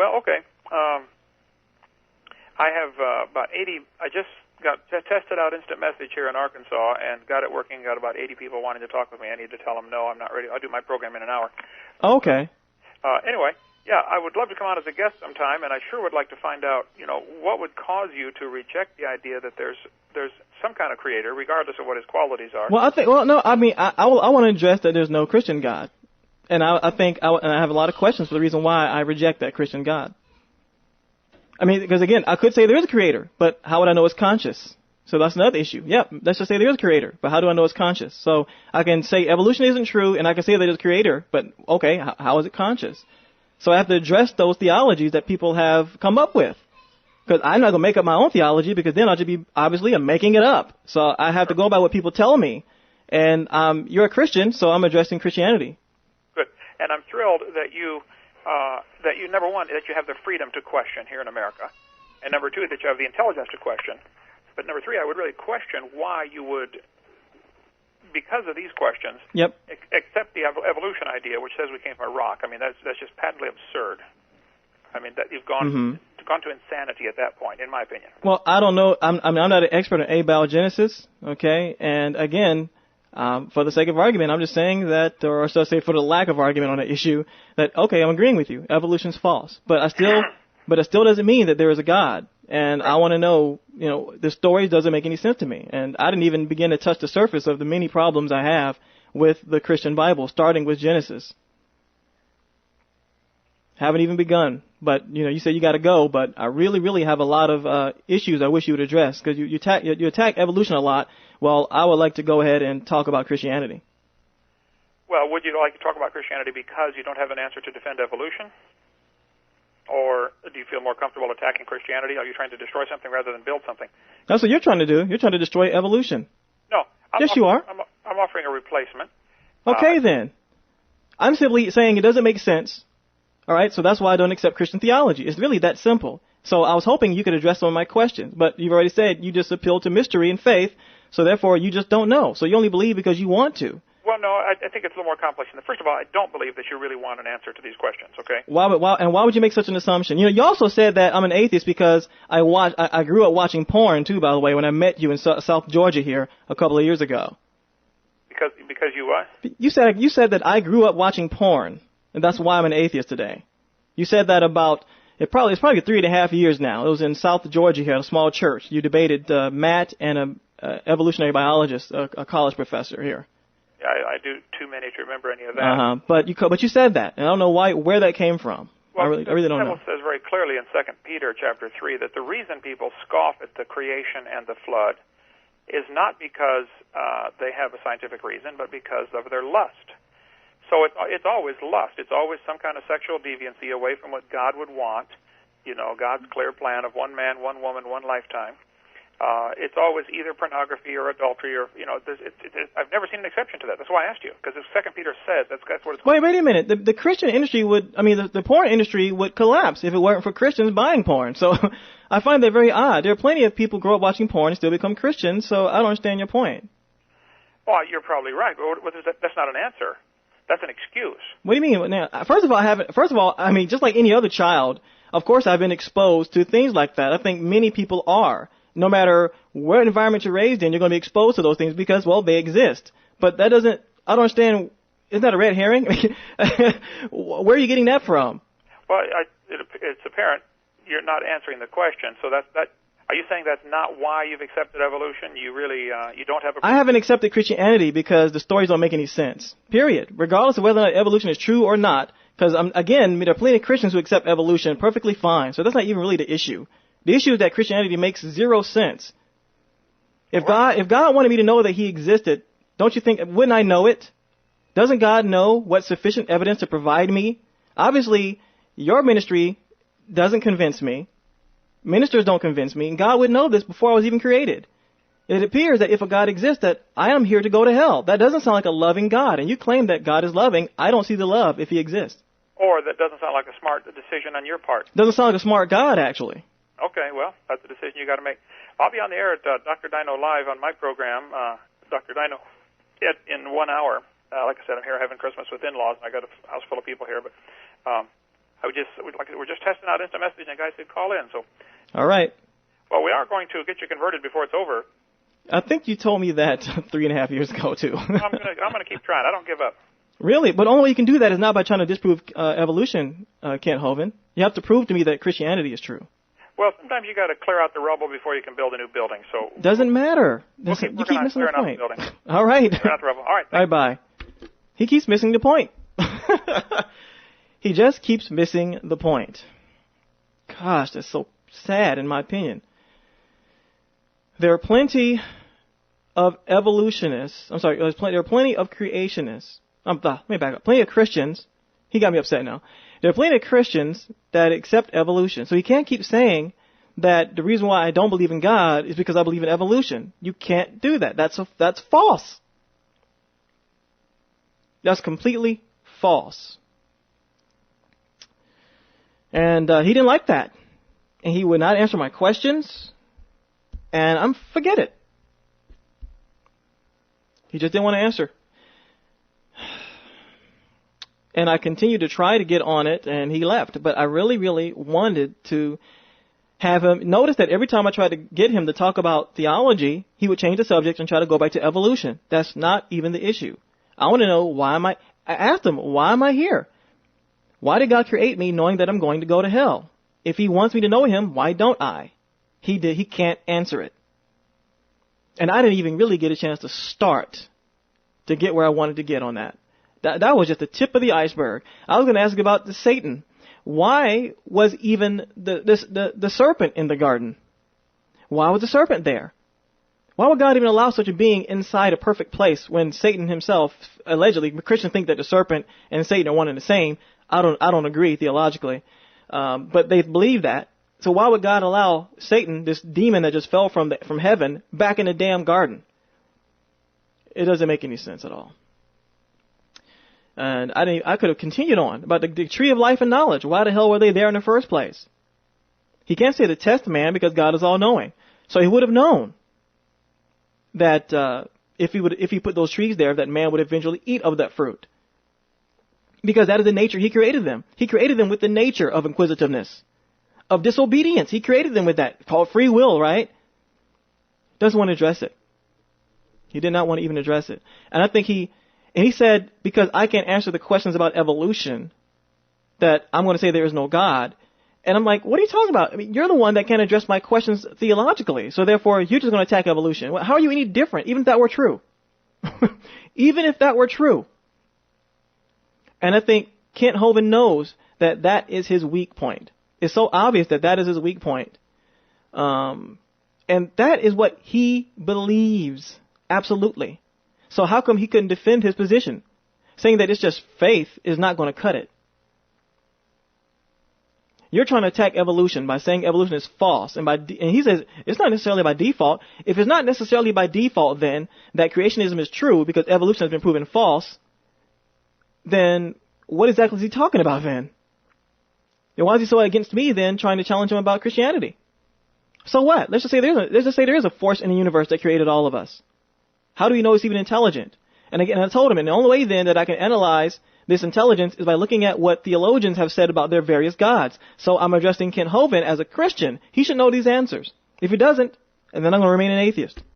Well, okay. I have about 80. I just tested out instant message here in Arkansas and got it working. Got about 80 people wanting to talk with me. I need to tell them, no, I'm not ready. I'll do my program in an hour. Okay. Anyway, yeah, I would love to come on as a guest sometime, and I sure would like to find out, what would cause you to reject the idea that there's some kind of creator, regardless of what his qualities are. Well, I want to address that there's no Christian God. And I have a lot of questions for the reason why I reject that Christian God. I mean, because again, I could say there is a creator, but how would I know it's conscious? So that's another issue. Yep, let's just say there is a creator, but how do I know it's conscious? So I can say evolution isn't true, and I can say that there's a creator, but okay, how is it conscious? So I have to address those theologies that people have come up with. Because I'm not going to make up my own theology, because then I'll just be, obviously, I'm making it up. So I have to go by what people tell me. And you're a Christian, so I'm addressing Christianity. Good. And I'm thrilled that you number one, that you have the freedom to question here in America. And number two, that you have the intelligence to question. But number three, I would really question why you would, because of these questions, accept the evolution idea, which says we came from a rock. I mean, that's just patently absurd. I mean, that you've gone to insanity at that point, in my opinion. Well, I don't know. I'm not an expert on abiogenesis, okay? And again, for the sake of argument, I'm just saying that, or so say for the lack of argument on an issue, that okay, I'm agreeing with you. Evolution's false, but it still doesn't mean that there is a God. And I want to know, the story doesn't make any sense to me. And I didn't even begin to touch the surface of the many problems I have with the Christian Bible, starting with Genesis. Haven't even begun. But, you said you got to go, but I really, really have a lot of issues I wish you would address, because you attack evolution a lot. Well, I would like to go ahead and talk about Christianity. Well, would you like to talk about Christianity because you don't have an answer to defend evolution? Or do you feel more comfortable attacking Christianity? Are you trying to destroy something rather than build something? That's what you're trying to do. You're trying to destroy evolution. No. Yes, you are. I'm offering a replacement. Okay, then. I'm simply saying it doesn't make sense. All right, so that's why I don't accept Christian theology. It's really that simple. So I was hoping you could address some of my questions, but you've already said you just appeal to mystery and faith, so therefore you just don't know. So you only believe because you want to. Well, no, I think it's a little more complex than that. First of all, I don't believe that you really want an answer to these questions, okay? Why would you make such an assumption? You also said that I'm an atheist because I grew up watching porn, too, by the way, when I met you in South Georgia here a couple of years ago. Because you what? You said that I grew up watching porn, and that's why I'm an atheist today. You said that it's probably 3.5 years now. It was in South Georgia here at a small church. You debated Matt and a evolutionary biologist, a college professor here. Yeah, I do too many to remember any of that. But you said that, and I don't know where that came from. Well, I really don't know. The Bible says very clearly in 2 Peter chapter 3 that the reason people scoff at the creation and the flood is not because they have a scientific reason, but because of their lust. So it's always lust. It's always some kind of sexual deviancy away from what God would want. God's clear plan of one man, one woman, one lifetime. It's always either pornography or adultery, or I've never seen an exception to that. That's why I asked you, because if 2 Peter says that's what it's. Wait a minute. The Christian industry the porn industry would collapse if it weren't for Christians buying porn. So I find that very odd. There are plenty of people who grow up watching porn and still become Christians. So I don't understand your point. Well, you're probably right, but that's not an answer. That's an excuse. What do you mean? Now, first of all, just like any other child, of course I've been exposed to things like that. I think many people are. No matter what environment you're raised in, you're going to be exposed to those things because, well, they exist. But I don't understand, isn't that a red herring? Where are you getting that from? Well, it's apparent you're not answering the question. So are you saying that's not why you've accepted evolution? You really, you don't have I haven't accepted Christianity because the stories don't make any sense. Period. Regardless of whether or not evolution is true or not. Because, again, there are plenty of Christians who accept evolution perfectly fine. So that's not even really the issue. The issue is that Christianity makes zero sense. If God wanted me to know that he existed, don't you think, wouldn't I know it? Doesn't God know what sufficient evidence to provide me? Obviously, your ministry doesn't convince me. Ministers don't convince me. And God would know this before I was even created. It appears that if a God exists, that I am here to go to hell. That doesn't sound like a loving God. And you claim that God is loving. I don't see the love if he exists. Or that doesn't sound like a smart decision on your part. Doesn't sound like a smart God, actually. Okay, well, that's a decision you got to make. I'll be on the air at Dr. Dino Live on my program, Dr. Dino, in 1 hour. Like I said, I'm here having Christmas with in-laws, and I got a house full of people here. But We're just testing out instant messaging, and guys could call in. So, all right. Well, we are going to get you converted before it's over. I think you told me that 3.5 years ago too. I'm gonna keep trying. I don't give up. Really? But the only way you can do that is not by trying to disprove evolution, Kent Hovind. You have to prove to me that Christianity is true. Well, sometimes you got to clear out the rubble before you can build a new building. So doesn't matter. You keep missing the point. All right. Clearing out the rubble. All right. All right. Bye. He keeps missing the point. He just keeps missing the point. Gosh, that's so sad, in my opinion. There are plenty of evolutionists. There are plenty of creationists. Let me back up. Plenty of Christians. He got me upset now. There are plenty of Christians that accept evolution. So he can't keep saying that the reason why I don't believe in God is because I believe in evolution. You can't do that. That's false. That's completely false. And he didn't like that. And he would not answer my questions. And forget it. He just didn't want to answer. And I continued to try to get on it, and he left. But I really, really wanted to have him. Notice that every time I tried to get him to talk about theology, he would change the subject and try to go back to evolution. That's not even the issue. I want to know I asked him, why am I here? Why did God create me knowing that I'm going to go to hell? If he wants me to know him, why don't I? He can't answer it. And I didn't even really get a chance to start to get where I wanted to get on that. That was just the tip of the iceberg. I was going to ask about Satan. Why was even the serpent in the garden? Why was the serpent there? Why would God even allow such a being inside a perfect place when Satan himself, allegedly, Christians think that the serpent and Satan are one and the same. I don't agree theologically, but they believe that. So why would God allow Satan, this demon that just fell from heaven, back in the damn garden? It doesn't make any sense at all. And I could have continued on about the tree of life and knowledge. Why the hell were they there in the first place? He can't say to test man because God is all knowing. So he would have known that if he put those trees there, that man would eventually eat of that fruit. Because that is the nature he created them. He created them with the nature of inquisitiveness, of disobedience. He created them with that. It's called free will, right? Doesn't want to address it. He did not want to even address it. And I think he said, because I can't answer the questions about evolution, that I'm going to say there is no God. And I'm like, what are you talking about? I mean, you're the one that can't address my questions theologically. So therefore, you're just going to attack evolution. How are you any different, even if that were true? Even if that were true. And I think Kent Hovind knows that that is his weak point. It's so obvious that is his weak point. And that is what he believes. Absolutely. So how come he couldn't defend his position? Saying that it's just faith is not going to cut it. You're trying to attack evolution by saying evolution is false. And he says it's not necessarily by default. If it's not necessarily by default, then that creationism is true because evolution has been proven false, then what exactly is he talking about then? And why is he so against me then trying to challenge him about Christianity? So what? Let's just say there is a force in the universe that created all of us. How do we know it's even intelligent? And again, I told him, and the only way then that I can analyze this intelligence is by looking at what theologians have said about their various gods. So I'm addressing Kent Hovind as a Christian. He should know these answers. If he doesn't, and then I'm going to remain an atheist.